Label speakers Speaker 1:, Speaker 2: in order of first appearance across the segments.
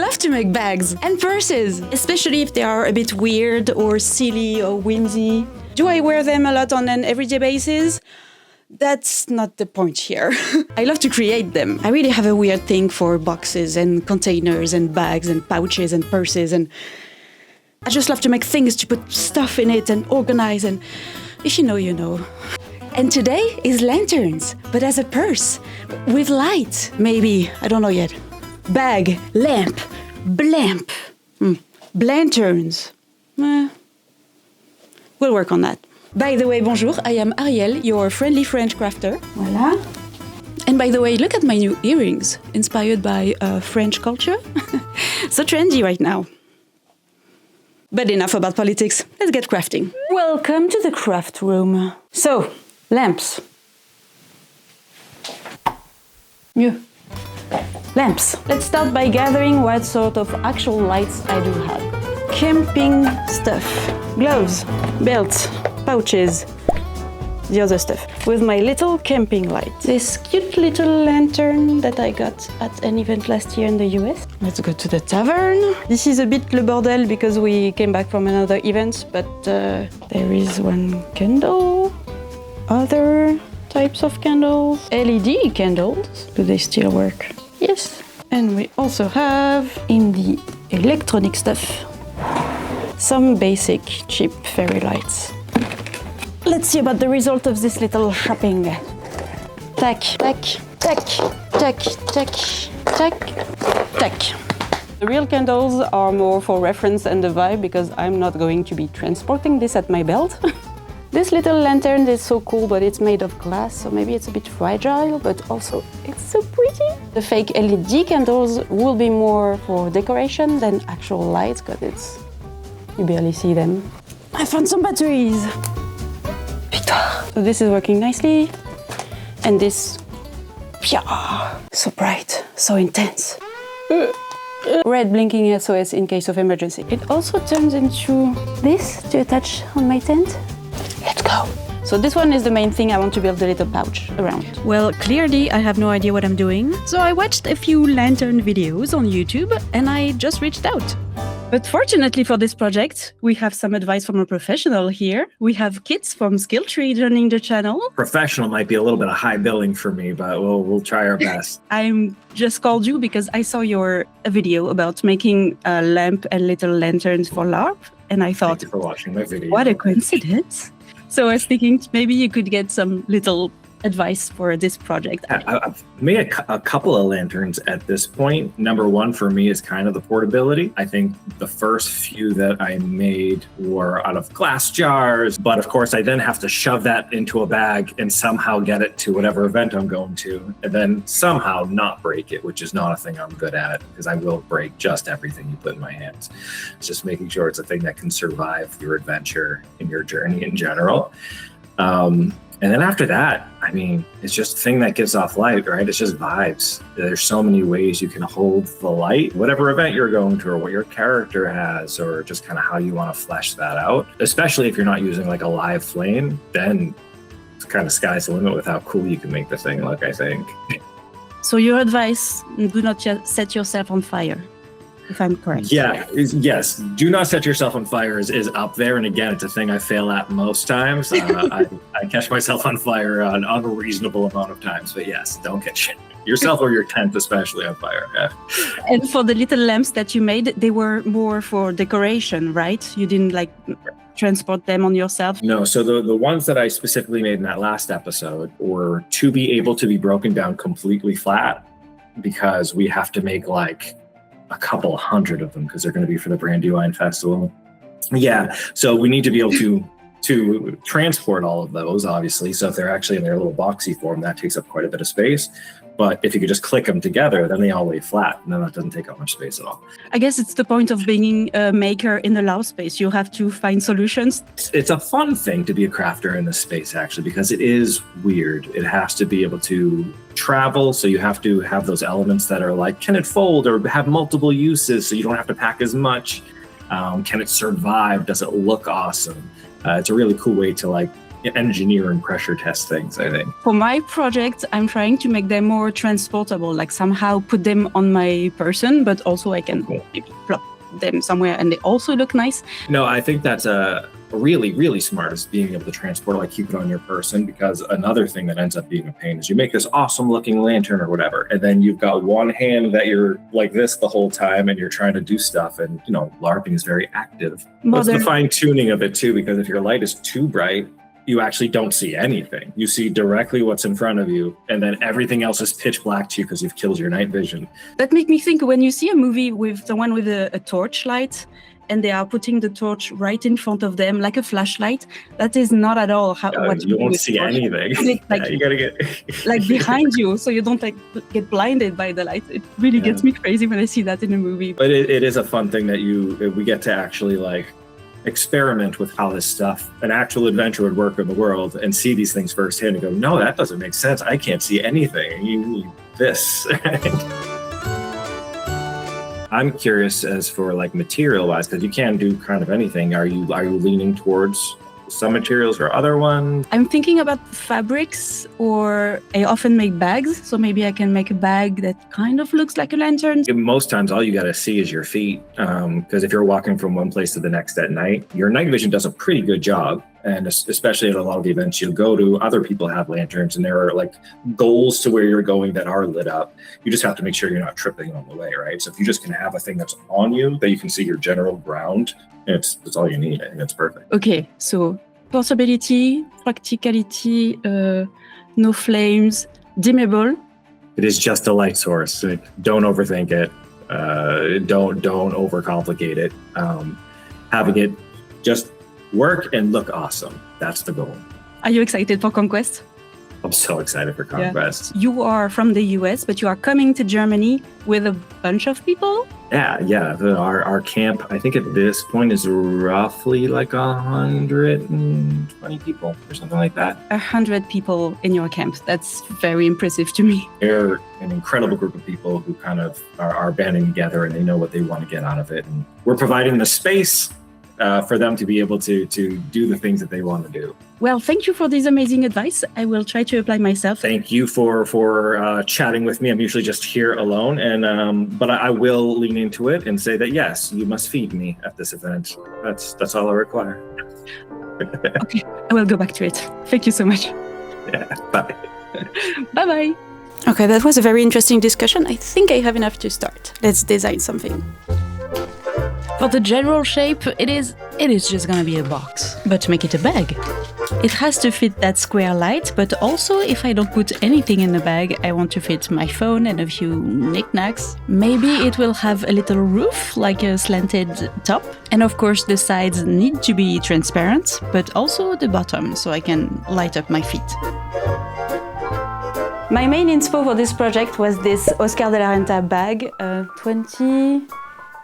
Speaker 1: love to make bags and purses, especially if they are a bit weird or silly or whimsy. Do I wear them a lot on an everyday basis? That's not the point here. I love to create them. I really have a weird thing for boxes and containers and bags and pouches and purses, and I just love to make things to put stuff in it and organize, and if you know, you know. And today is lanterns, but as a purse, with light, maybe, I don't know yet. Bag, lamp, blamp, blanterns. We'll work on that. By the way, bonjour, I am Ariel, your friendly French crafter. Voilà. And by the way, look at my new earrings, inspired by French culture. So trendy right now. But enough about politics, let's get crafting. Welcome to the craft room. So, lamps. Mieux. Lamps. Let's start by gathering what sort of actual lights I do have. Camping stuff. Gloves, belts, pouches, the other stuff. With my little camping light. This cute little lantern that I got at an event last year in the US. Let's go to the tavern. This is a bit le bordel because we came back from another event, but there is one candle. Other types of candles. LED candles. Do they still work? Yes. And we also have, in the electronic stuff, some basic cheap fairy lights. Let's see about the result of this little shopping. Tack, tack, tack, tack, tack, tack, tack. The real candles are more for reference and the vibe because I'm not going to be transporting this at my belt. This little lantern is so cool, but it's made of glass, so maybe it's a bit fragile, but also it's so pretty. The fake LED candles will be more for decoration than actual lights, because you barely see them. I found some batteries. So this is working nicely. And this, so bright, so intense. Red blinking SOS in case of emergency. It also turns into this to attach on my tent. Let's go. So this one is the main thing. I want to build a little pouch around. Well, clearly I have no idea what I'm doing. So I watched a few lantern videos on YouTube and I just reached out. But fortunately for this project, we have some advice from a professional here. We have Kits from SkillTree joining the channel.
Speaker 2: Professional might be a little bit of high billing for me, but we'll try our best.
Speaker 1: I just called you because I saw your video about making a lamp and little lanterns for LARP. And I thought,
Speaker 2: thank you for watching my video.
Speaker 1: What a coincidence. So I was thinking maybe you could get some little advice for this project.
Speaker 2: I've made a couple of lanterns at this point. Number one for me is kind of the portability. I think the first few that I made were out of glass jars, but of course I then have to shove that into a bag and somehow get it to whatever event I'm going to, and then somehow not break it, which is not a thing I'm good at because I will break just everything you put in my hands. It's just making sure it's a thing that can survive your adventure and your journey in general. And then after that, I mean, it's just a thing that gives off light, right? It's just vibes. There's so many ways you can hold the light, whatever event you're going to or what your character has, or just kind of how you want to flesh that out. Especially if you're not using like a live flame, then it's kind of sky's the limit with how cool you can make the thing look, I think.
Speaker 1: So your advice, do not set yourself on fire, if I'm correct.
Speaker 2: Yeah, yes. Do not set yourself on fire is up there. And again, it's a thing I fail at most times. I catch myself on fire an unreasonable amount of times. But yes, don't catch yourself or your tent especially on fire. Yeah.
Speaker 1: And for the little lamps that you made, they were more for decoration, right? You didn't like transport them on yourself?
Speaker 2: No, so the ones that I specifically made in that last episode were to be able to be broken down completely flat because we have to make like a couple hundred of them because they're going to be for the Brandywine Festival. Yeah, so we need to be able to transport all of those, obviously. So if they're actually in their little boxy form, that takes up quite a bit of space. But if you could just click them together, then they all lay flat, and then that doesn't take up much space at all.
Speaker 1: I guess it's the point of being a maker in the LARP space. You have to find solutions.
Speaker 2: It's a fun thing to be a crafter in this space, actually, because it is weird. It has to be able to travel, so you have to have those elements that are like, can it fold or have multiple uses so you don't have to pack as much? Can it survive? Does it look awesome? It's a really cool way to like engineer and pressure test things, I think.
Speaker 1: For my project, I'm trying to make them more transportable, like somehow put them on my person, but also I can maybe plop them somewhere and they also look nice.
Speaker 2: No, I think that's really, really smart, is being able to transport, like keep it on your person, because another thing that ends up being a pain is you make this awesome looking lantern or whatever, and then you've got one hand that you're like this the whole time and you're trying to do stuff, and you know, LARPing is very active. It's the fine tuning of it too, because if your light is too bright, you actually don't see anything. You see directly what's in front of you, and then everything else is pitch black to you because you've killed your night vision.
Speaker 1: That makes me think, when you see a movie with someone with a torchlight, and they are putting the torch right in front of them like a flashlight, that is not at all what
Speaker 2: you won't see anything.
Speaker 1: Like,
Speaker 2: you gotta get
Speaker 1: like behind you, so you don't like get blinded by the light. It really gets me crazy when I see that in a movie.
Speaker 2: But it is a fun thing that we get to actually like experiment with how this stuff, an actual adventure would work in the world, and see these things firsthand and go, no, that doesn't make sense. I can't see anything. You this. I'm curious as for like material wise, because you can do kind of anything. Are you leaning towards some materials or other ones? I'm
Speaker 1: thinking about fabrics, or I often make bags. So maybe I can make a bag that kind of looks like a lantern.
Speaker 2: Most times all you got to see is your feet. Because if you're walking from one place to the next at night, your night vision does a pretty good job. And especially at a lot of events, you'll go to, other people have lanterns and there are like goals to where you're going that are lit up. You just have to make sure you're not tripping on the way, right? So if you just can have a thing that's on you, that you can see your general ground, that's all you need. I think that's perfect.
Speaker 1: Okay, so portability, practicality, no flames, dimmable.
Speaker 2: It is just a light source. Don't overthink it. Don't overcomplicate it. Having it just work and look awesome. That's the goal.
Speaker 1: Are you excited for Conquest?
Speaker 2: I'm so excited for Conquest.
Speaker 1: Yeah. You are from the US, but you are coming to Germany with a bunch of people?
Speaker 2: Yeah. Our camp, I think at this point, is roughly like 120 people or something like that.
Speaker 1: 100 people in your camp. That's very impressive to me.
Speaker 2: They're an incredible group of people who kind of are banding together, and they know what they want to get out of it. And we're providing the space for them to be able to do the things that they want to do.
Speaker 1: Well, thank you for this amazing advice. I will try to apply myself.
Speaker 2: Thank you for chatting with me. I'm usually just here alone, but I will lean into it and say that yes, you must feed me at this event. That's all I require.
Speaker 1: Okay, I will go back to it. Thank you so much.
Speaker 2: Yeah, bye.
Speaker 1: Bye-bye. Okay, that was a very interesting discussion. I think I have enough to start. Let's design something. For the general shape, it is just gonna be a box. But to make it a bag, it has to fit that square light, but also if I don't put anything in the bag, I want to fit my phone and a few knickknacks. Maybe it will have a little roof, like a slanted top. And of course the sides need to be transparent, but also the bottom, so I can light up my feet. My main inspo for this project was this Oscar de la Renta bag,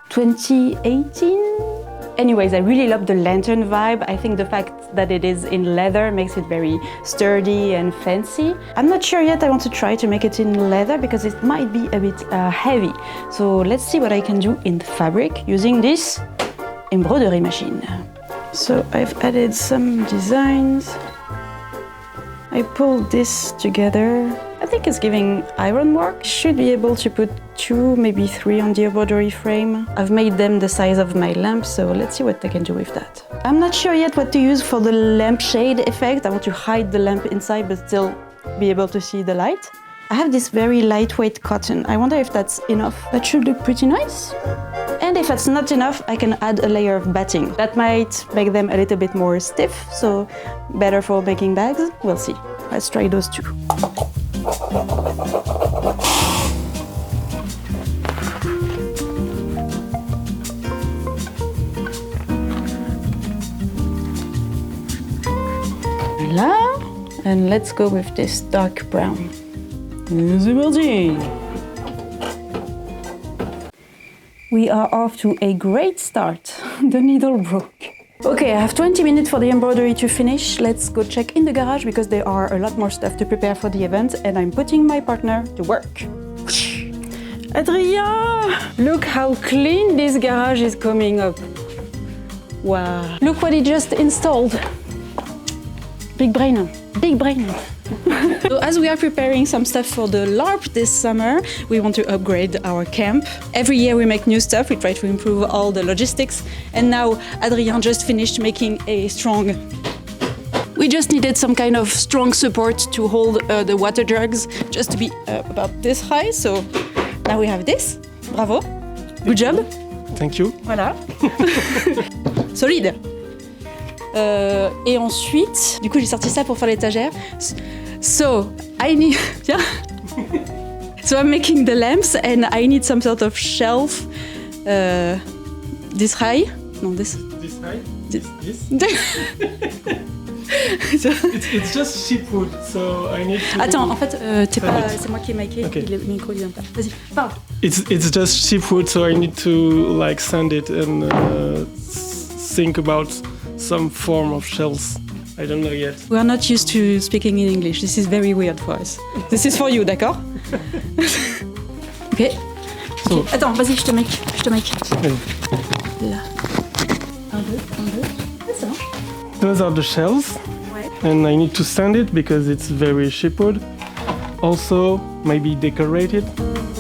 Speaker 1: 2018? Anyways, I really love the lantern vibe. I think the fact that it is in leather makes it very sturdy and fancy. I'm not sure yet I want to try to make it in leather because it might be a bit heavy. So let's see what I can do in the fabric using this embroidery machine. So I've added some designs. I pulled this together. I think it's giving ironwork. Should be able to put 2, maybe 3 on the embroidery frame. I've made them the size of my lamp, so let's see what I can do with that. I'm not sure yet what to use for the lampshade effect. I want to hide the lamp inside but still be able to see the light. I have this very lightweight cotton. I wonder if that's enough. That should look pretty nice. And if that's not enough, I can add a layer of batting. That might make them a little bit more stiff, so better for making bags. We'll see. Let's try those two. Voila. And let's go with this dark brown. We are off to a great start. The needle broke. Okay, I have 20 minutes for the embroidery to finish. Let's go check in the garage because there are a lot more stuff to prepare for the event and I'm putting my partner to work. Adrien! Look how clean this garage is coming up. Wow. Look what he just installed. Big brain. Big brain. So as we are preparing some stuff for the LARP this summer, we want to upgrade our camp. Every year we make new stuff, we try to improve all the logistics. And now Adrien just finished making a strong... We just needed some kind of strong support to hold the water jugs, just to be about this high. So now we have this. Bravo. Good job.
Speaker 3: Thank you.
Speaker 1: Voilà. Solide. Et ensuite, du coup, j'ai sorti ça pour faire l'étagère. So, I need... Tiens. So I'm making the lamps and I need some sort of shelf. This high? No, this.
Speaker 3: This high?
Speaker 1: This.
Speaker 3: It's just cheap wood, so I need to...
Speaker 1: Attends, en fait, c'est moi qui ai maqué.
Speaker 3: Okay.
Speaker 1: Le micro, il vient pas. Vas-y, parle.
Speaker 3: It's just cheap wood, so I need to like sand it and think about some form of shells. I don't know yet.
Speaker 1: We are not used to speaking in English. This is very weird for us. This is for you, d'accord? Ok.
Speaker 3: So,
Speaker 1: Attends, vas-y, je te make.
Speaker 3: Allez.
Speaker 1: Là. Un, deux. Ah, ça marche.
Speaker 3: Those are the shells,
Speaker 1: Ouais.
Speaker 3: and I need to sand it because it's very cheap wood. Also, maybe decorate it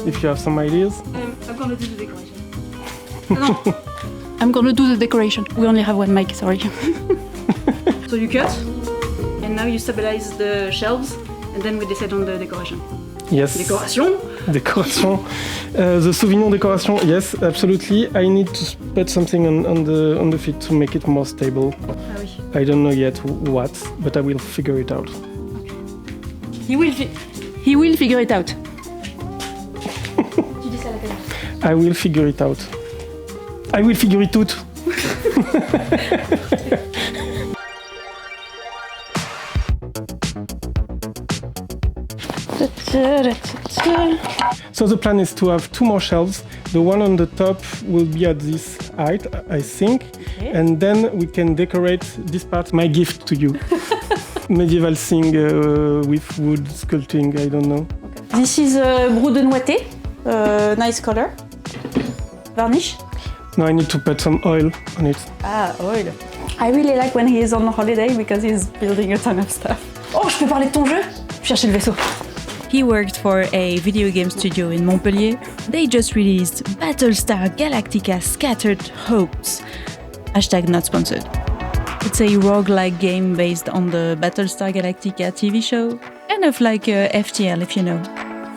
Speaker 3: if you have some ideas.
Speaker 1: I'm gonna do the decoration. No. I'm gonna do the decoration. We only have one mic, sorry. So you cut, and now you stabilize the shelves, and then we decide on the decoration.
Speaker 3: Yes.
Speaker 1: Décoration?
Speaker 3: Decoration. The souvenir decoration, yes, absolutely. I need to put something on the feet to make it more stable.
Speaker 1: Ah oui.
Speaker 3: I don't know yet what, but I will figure it out.
Speaker 1: He will figure it out. Tu dis ça à la caméra.
Speaker 3: I will figure it out. I will figure it out. So the plan is to have 2 more shelves. The one on the top will be at this height, I think.
Speaker 1: Okay.
Speaker 3: And then we can decorate this part, my gift to you. Medieval thing with wood sculpting, I don't know.
Speaker 1: This is Brou de Noité. Nice color. Varnish.
Speaker 3: Now I need to put some oil on it.
Speaker 1: Ah, oil. I really like when he is on holiday because he's building a ton of stuff. Oh, je peux parler de ton jeu? Chercher le vaisseau.
Speaker 4: He worked for a video game studio in Montpellier. They just released Battlestar Galactica Scattered Hopes. Hashtag not sponsored. It's a roguelike game based on the Battlestar Galactica TV show. Kind of like FTL, if you know.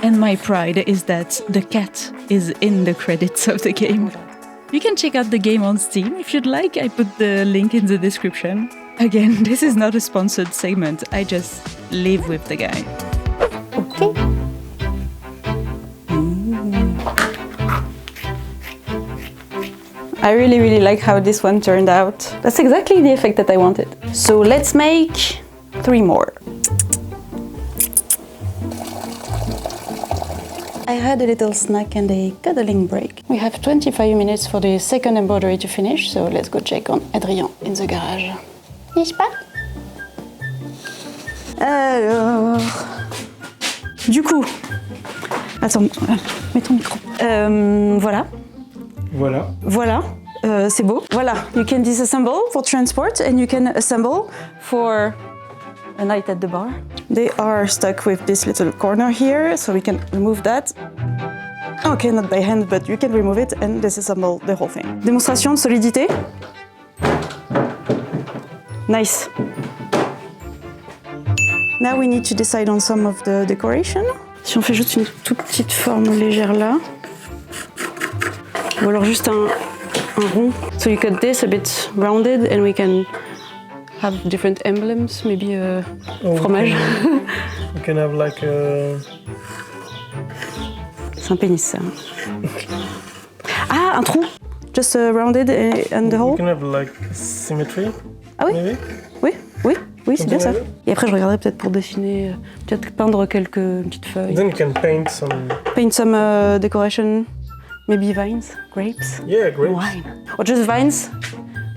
Speaker 4: And my pride is that the cat is in the credits of the game. You can check out the game on Steam if you'd like. I put the link in the description. Again, this is not a sponsored segment. I just live with the guy.
Speaker 1: Okay. I really like how this one turned out. That's exactly the effect that I wanted. So let's make 3 more. I had a little snack and a cuddling break. We have 25 minutes for the second embroidery to finish, so let's go check on Adrien in the garage. N'est-ce pas? Alors... Du coup... Attends, mets ton micro. Voilà. Voilà, c'est beau. Voilà, you can disassemble for transport and you can assemble for a night at the bar. They are stuck with this little corner here, so we can remove that. Okay, not by hand, but you can remove it and disassemble the whole thing. Démonstration de solidité. Nice. Now we need to decide on some of the decoration. Si on fait juste une toute petite forme légère là, ou alors juste un rond. So you cut this a bit rounded and we can have different emblems, maybe fromage.
Speaker 3: We can have like a...
Speaker 1: C'est un pénis ça. Ah, un trou. Just rounded and the hole.
Speaker 3: We can have like symmetry.
Speaker 1: Ah oui.
Speaker 3: Maybe?
Speaker 1: Oui, c'est bien ça.
Speaker 3: Something like
Speaker 1: Et après je regarderai peut-être pour dessiner, peut-être peindre quelques petites feuilles.
Speaker 3: Then you can paint some...
Speaker 1: Paint some decoration, maybe vines, grapes.
Speaker 3: Yeah, grapes.
Speaker 1: Wine. Or just vines,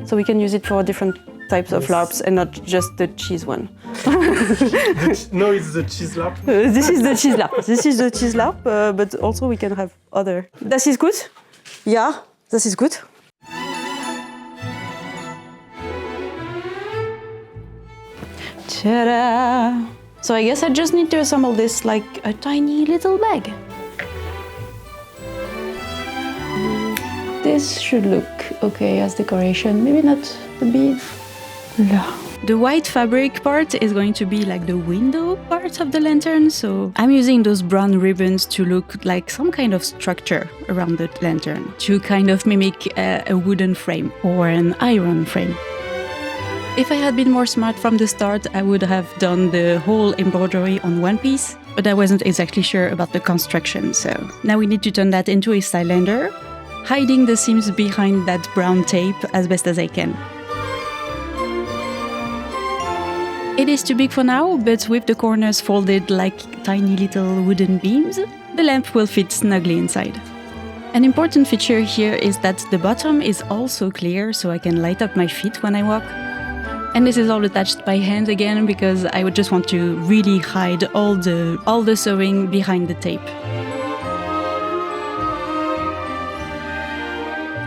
Speaker 1: so we can use it for different types of LARPs and not just the cheese one.
Speaker 3: No, it's the cheese lap.
Speaker 1: This is the cheese LARP. This is the cheese LARP, but also we can have other. Das ist gut? Ja, das ist gut. Ta-da! So I guess I just need to assemble this like a tiny little bag. This should look okay as decoration, maybe not the bead. No.
Speaker 4: The white fabric part is going to be like the window part of the lantern, so I'm using those brown ribbons to look like some kind of structure around the lantern, to kind of mimic a wooden frame or an iron frame. If I had been more smart from the start, I would have done the whole embroidery on one piece, but I wasn't exactly sure about the construction, so now we need to turn that into a cylinder, hiding the seams behind that brown tape as best as I can. It is too big for now, but with the corners folded like tiny little wooden beams, the lamp will fit snugly inside. An important feature here is that the bottom is also clear, so I can light up my feet when I walk. And this is all attached by hand again, because I would just want to really hide all the sewing behind the tape.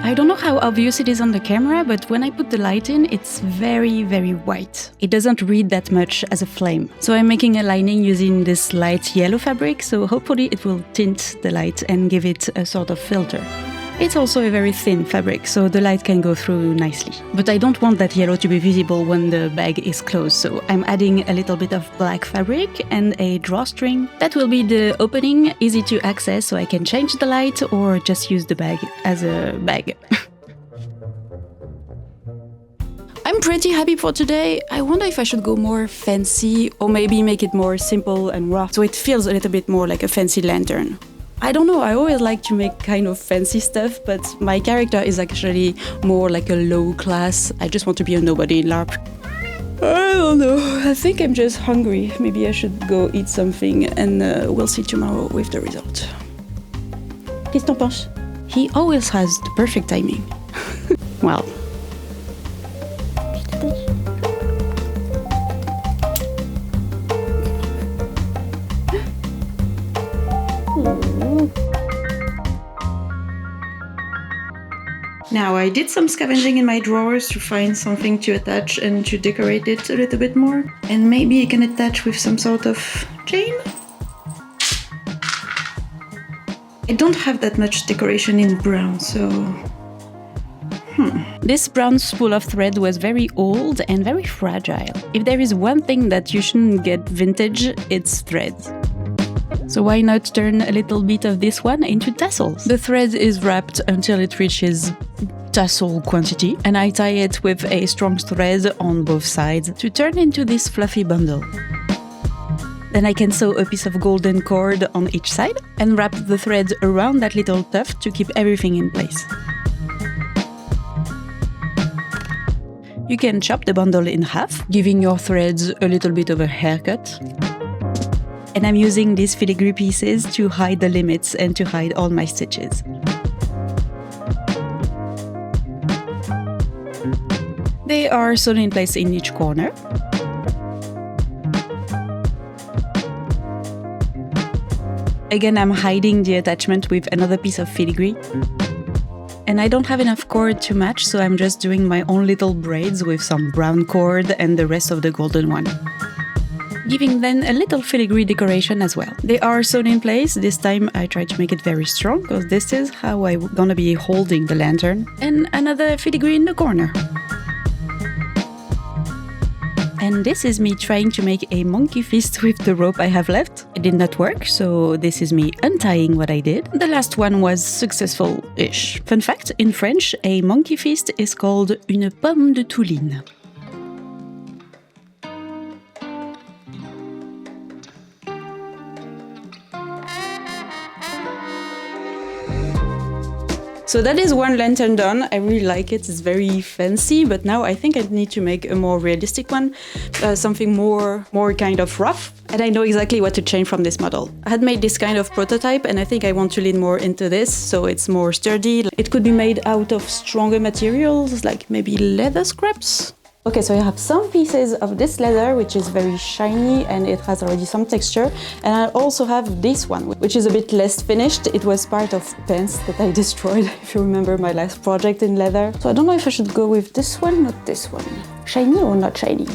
Speaker 4: I don't know how obvious it is on the camera, but when I put the light in, it's very, very white. It doesn't read that much as a flame. So I'm making a lining using this light yellow fabric, so hopefully it will tint the light and give it a sort of filter. It's also a very thin fabric, so the light can go through nicely. But I don't want that yellow to be visible when the bag is closed, so I'm adding a little bit of black fabric and a drawstring. That will be the opening, easy to access, so I can change the light or just use the bag as a bag. I'm pretty happy for today. I wonder if I should go more fancy or maybe make it more simple and rough, so it feels a little bit more like a fancy lantern. I don't know, I always like to make kind of fancy stuff, but my character is actually more like a low class. I just want to be a nobody in LARP. I don't know, I think I'm just hungry. Maybe I should go eat something and we'll see tomorrow with the result. Qu'est-ce que t'en penses? He always has the perfect timing. Well. Now I did some scavenging in my drawers to find something to attach and to decorate it a little bit more. And maybe I can attach with some sort of chain? I don't have that much decoration in brown, so... This brown spool of thread was very old and very fragile. If there is one thing that you shouldn't get vintage, it's thread. So why not turn a little bit of this one into tassels? The thread is wrapped until it reaches tassel quantity, and I tie it with a strong thread on both sides to turn into this fluffy bundle. Then I can sew a piece of golden cord on each side and wrap the thread around that little tuft to keep everything in place. You can chop the bundle in half, giving your threads a little bit of a haircut. And I'm using these filigree pieces to hide the limits and to hide all my stitches. They are sewn in place in each corner. Again, I'm hiding the attachment with another piece of filigree. And I don't have enough cord to match, so I'm just doing my own little braids with some brown cord and the rest of the golden one. Giving them a little filigree decoration as well. They are sewn in place. This time I tried to make it very strong, because this is how I'm gonna be holding the lantern. And another filigree in the corner. And this is me trying to make a monkey fist with the rope I have left. It did not work, so this is me untying what I did. The last one was successful-ish. Fun fact, in French, a monkey fist is called une pomme de Touline. So that is one lantern done. I really like it. It's very fancy, but now I think I need to make a more realistic one, something more kind of rough. And I know exactly what to change from this model. I had made this kind of prototype, and I think I want to lean more into this, so it's more sturdy. It could be made out of stronger materials, like maybe leather scraps. Okay, so I have some pieces of this leather, which is very shiny and it has already some texture. And I also have this one, which is a bit less finished. It was part of pants that I destroyed, if you remember my last project in leather. So I don't know if I should go with this one, not this one. Shiny or not shiny?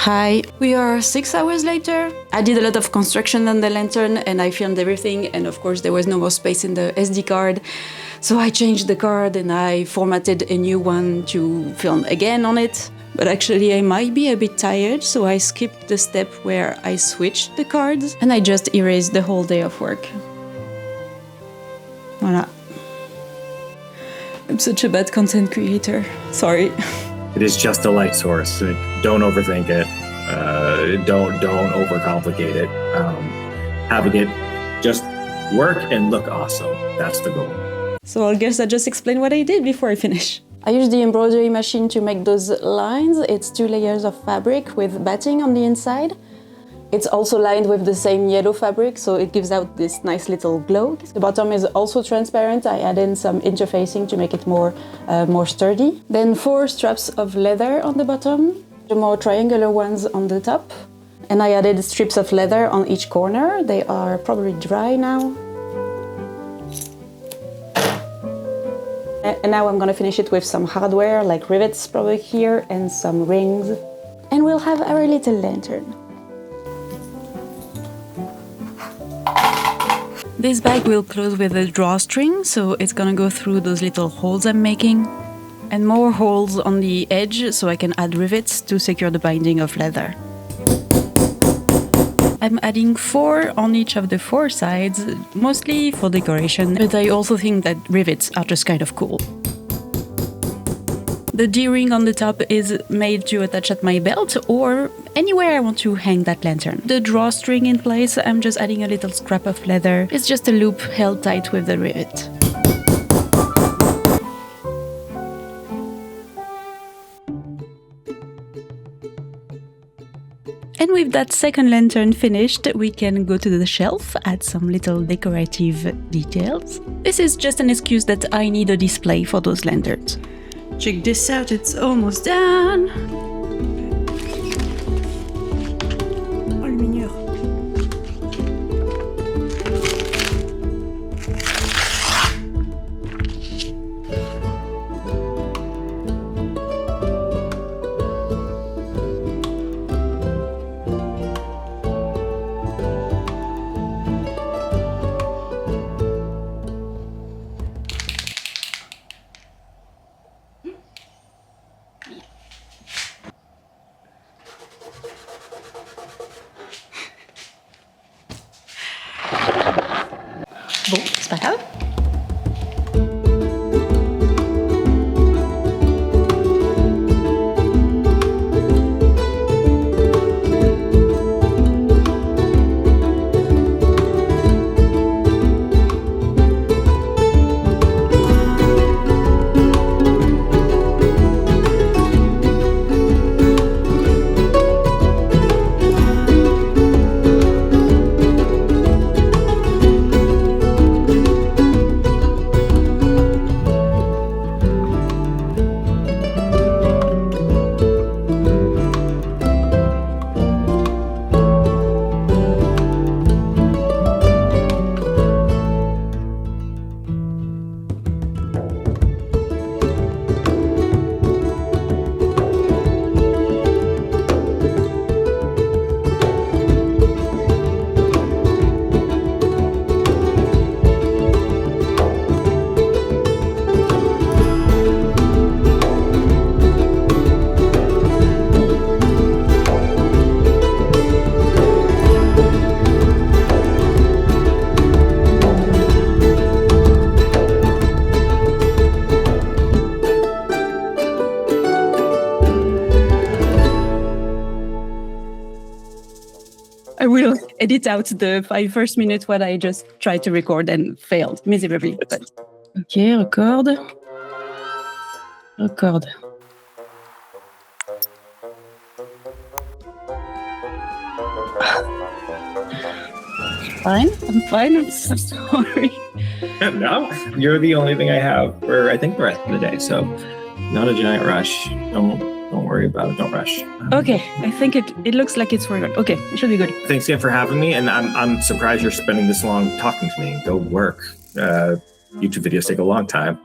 Speaker 1: Hi, we are 6 hours later. I did a lot of construction on the lantern and I filmed everything, and of course there was no more space in the SD card. So I changed the card and I formatted a new one to film again on it. But actually I might be a bit tired, so I skipped the step where I switched the cards and I just erased the whole day of work. Voilà. I'm such a bad content creator. Sorry.
Speaker 2: It is just a light source. Don't overthink it. Don't overcomplicate it. Having it just work and look awesome. That's the goal.
Speaker 1: So I guess I just explain what I did before I finish. I used the embroidery machine to make those lines. It's 2 layers of fabric with batting on the inside. It's also lined with the same yellow fabric, so it gives out this nice little glow. The bottom is also transparent. I added some interfacing to make it more sturdy. Then 4 straps of leather on the bottom, the more triangular ones on the top. And I added strips of leather on each corner. They are probably dry now. And now I'm gonna finish it with some hardware, like rivets probably here, and some rings. And we'll have our little lantern.
Speaker 4: This bag will close with a drawstring, so it's gonna go through those little holes I'm making. And more holes on the edge, so I can add rivets to secure the binding of leather. I'm adding 4 on each of the 4 sides, mostly for decoration, but I also think that rivets are just kind of cool. The D-ring on the top is made to attach at my belt or anywhere I want to hang that lantern. The drawstring in place, I'm just adding a little scrap of leather. It's just a loop held tight with the rivet. And with that second lantern finished, we can go to the shelf, add some little decorative details. This is just an excuse that I need a display for those lanterns. Check this out, it's almost done! Oh, le mignon. Bon, c'est pas grave. I will edit out the 5 first minutes what I just tried to record and failed miserably. But okay, record. Record. Fine, I'm fine. I'm so sorry.
Speaker 2: No, you're the only thing I have for I think the rest of the day. So, not a giant rush. Don't worry about it. Don't rush.
Speaker 4: Okay, I think it looks like it's for good. Okay, it should be good.
Speaker 2: Thanks again for having me, and I'm surprised you're spending this long talking to me. Go work. YouTube videos take a long time.